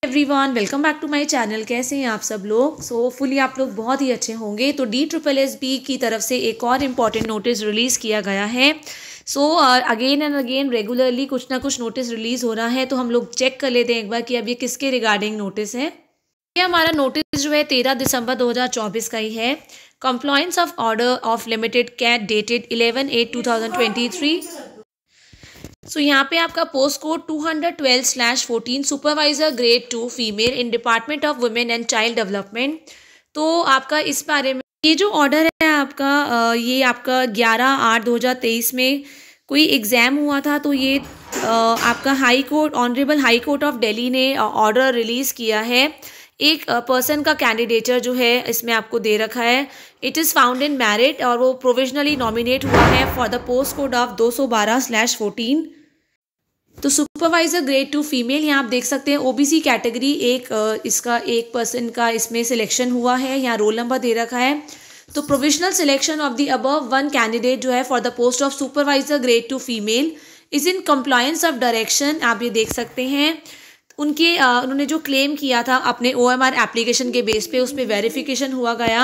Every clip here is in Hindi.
Everyone, welcome back to my channel. कैसे हैं आप सब लोग? सो होपफुली आप लोग बहुत ही अच्छे होंगे। तो DSSB की तरफ से एक और इम्पॉर्टेंट नोटिस रिलीज़ किया गया है। So again and again regularly कुछ ना कुछ नोटिस रिलीज़ हो रहा है, तो हम लोग चेक कर लेते हैं एक बार कि अब ये किसके रिगार्डिंग नोटिस है। ये हमारा नोटिस जो है 13 दिसंबर 2024 का ही है। Compliance of order of limited CAT dated 11/8/2023। So यहाँ पे आपका post code 212/14 supervisor grade 2 female in department of women and child development. तो आपका इस बारे में ये जो ऑर्डर है आपका ये आपका 11/8/2023 में कोई एग्ज़ाम हुआ था। तो ये आपका high court honourable high court of Delhi ने ऑर्डर रिलीज़ किया है। एक पर्सन का कैंडिडेचर जो है इसमें आपको दे रखा है। It is found in merit और वो प्रोविजनली नॉमिनेट हुआ है for the post code of 212/14। तो सुपरवाइजर ग्रेड 2 फीमेल यहाँ आप देख सकते हैं ओबीसी कैटेगरी इसका एक पर्सन का इसमें सिलेक्शन हुआ है। यहाँ रोल नंबर दे रखा है। तो provisional selection of the above one candidate जो है for the post of supervisor grade 2 female is in compliance of direction. आप ये देख सकते हैं उन्होंने जो क्लेम किया था अपने OMR एप्लीकेशन के बेस पे उस पर वेरिफिकेशन हुआ गया।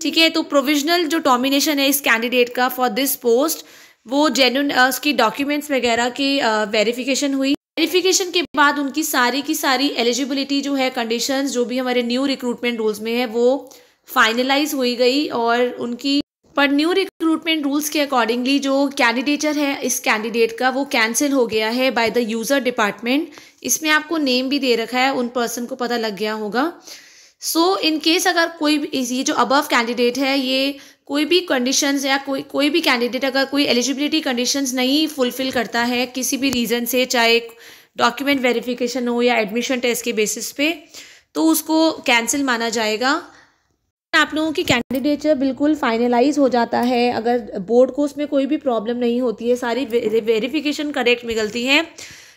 ठीक है, तो प्रोविजनल जो नॉमिनेशन है इस कैंडिडेट का फॉर दिस पोस्ट वो जेन्युइन उसकी डॉक्यूमेंट्स वगैरह की वेरिफिकेशन हुई। वेरिफिकेशन के बाद उनकी सारी की सारी एलिजिबिलिटी जो है कंडीशंस जो भी हमारे न्यू रिक्रूटमेंट रूल्स में है वो फाइनलाइज हुई गई। और उनकी पर न्यू रिक्रूटमेंट रूल्स के अकॉर्डिंगली जो कैंडिडेचर है इस कैंडिडेट का वो कैंसिल हो गया है बाय द यूज़र डिपार्टमेंट। इसमें आपको नेम भी दे रखा है, उन पर्सन को पता लग गया होगा। सो इन केस अगर कोई भी ये जो अबव कैंडिडेट है ये कोई भी कंडीशंस या कोई भी कैंडिडेट अगर कोई एलिजिबिलिटी कंडीशंस नहीं फुलफिल करता है किसी भी रीज़न से, चाहे डॉक्यूमेंट वेरिफिकेशन हो या एडमिशन टेस्ट के बेसिस पे, तो उसको कैंसिल माना जाएगा। आप लोगों की कैंडिडेचर बिल्कुल फाइनलाइज हो जाता है अगर बोर्ड को उसमें कोई भी प्रॉब्लम नहीं होती है, सारी वेरिफिकेशन करेक्ट निकलती है,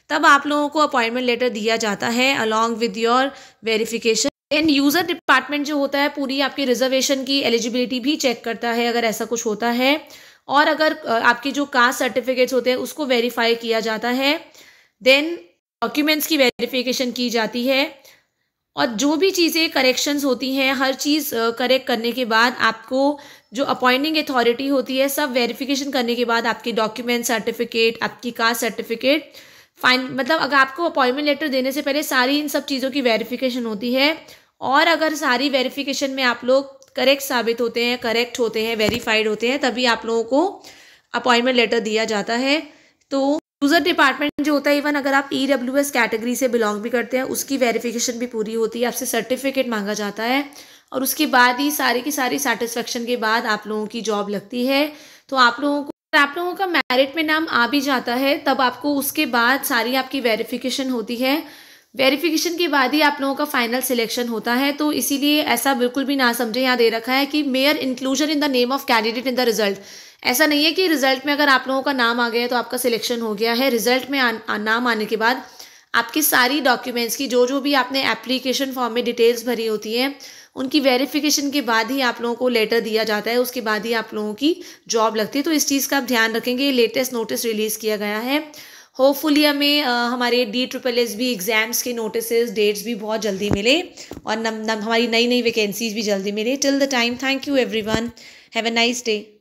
तब आप लोगों को अपॉइंटमेंट लेटर दिया जाता है along with your verification. End user department जो होता है पूरी आपकी रिजर्वेशन की एलिजिबिलिटी भी चेक करता है अगर ऐसा कुछ होता है। और अगर आपके जो कास्ट सर्टिफिकेट्स होते हैं उसको वेरीफाई किया जाता है। देन डॉक्यूमेंट्स की वेरिफिकेशन की जाती है और जो भी चीज़ें करेक्शंस होती हैं हर चीज़ करेक्ट करने के बाद आपको जो अपॉइंटिंग अथॉरिटी होती है सब वेरिफिकेशन करने के बाद आपकी डॉक्यूमेंट सर्टिफिकेट, आपकी कास्ट सर्टिफिकेट मतलब अगर आपको अपॉइंटमेंट लेटर देने से पहले सारी इन सब चीज़ों की वेरिफिकेशन होती है। और अगर सारी वेरिफिकेशन में आप लोग करेक्ट साबित होते हैं, करेक्ट होते हैं, वेरीफाइड होते हैं, तभी आप लोगों को अपॉइंटमेंट लेटर दिया जाता है। तो यूज़र डिपार्टमेंट जो होता है इवन अगर आप EWS कैटेगरी से बिलोंग भी करते हैं उसकी वेरिफिकेशन भी पूरी होती है, आपसे सर्टिफिकेट मांगा जाता है और उसके बाद ही सारी की सारी सेटिस्फेक्शन के बाद आप लोगों की जॉब लगती है। तो आप लोगों का मेरिट में नाम आ भी जाता है तब आपको उसके बाद सारी आपकी वेरिफिकेशन होती है। वेरिफिकेशन के बाद ही आप लोगों का फाइनल सिलेक्शन होता है। तो इसीलिए ऐसा बिल्कुल भी ना समझे, यहाँ दे रखा है कि mayor inclusion in the name of candidate in the result. ऐसा नहीं है कि रिजल्ट में अगर आप लोगों का नाम आ गया है तो आपका सिलेक्शन हो गया है। रिजल्ट में नाम आने के बाद आपकी सारी डॉक्यूमेंट्स की जो भी आपने एप्लीकेशन फॉर्म में डिटेल्स भरी होती हैं उनकी वेरिफिकेशन के बाद ही आप लोगों को लेटर दिया जाता है, उसके बाद ही आप लोगों की जॉब लगती है। तो इस चीज़ का आप ध्यान रखेंगे। लेटेस्ट नोटिस रिलीज़ किया गया है। होपफुली हमें हमारे DSSB एग्ज़ाम्स के नोटिसेस डेट्स भी बहुत जल्दी मिले और हमारी नई वैकेंसीज भी जल्दी मिले। Till the time, thank you everyone, have a nice day.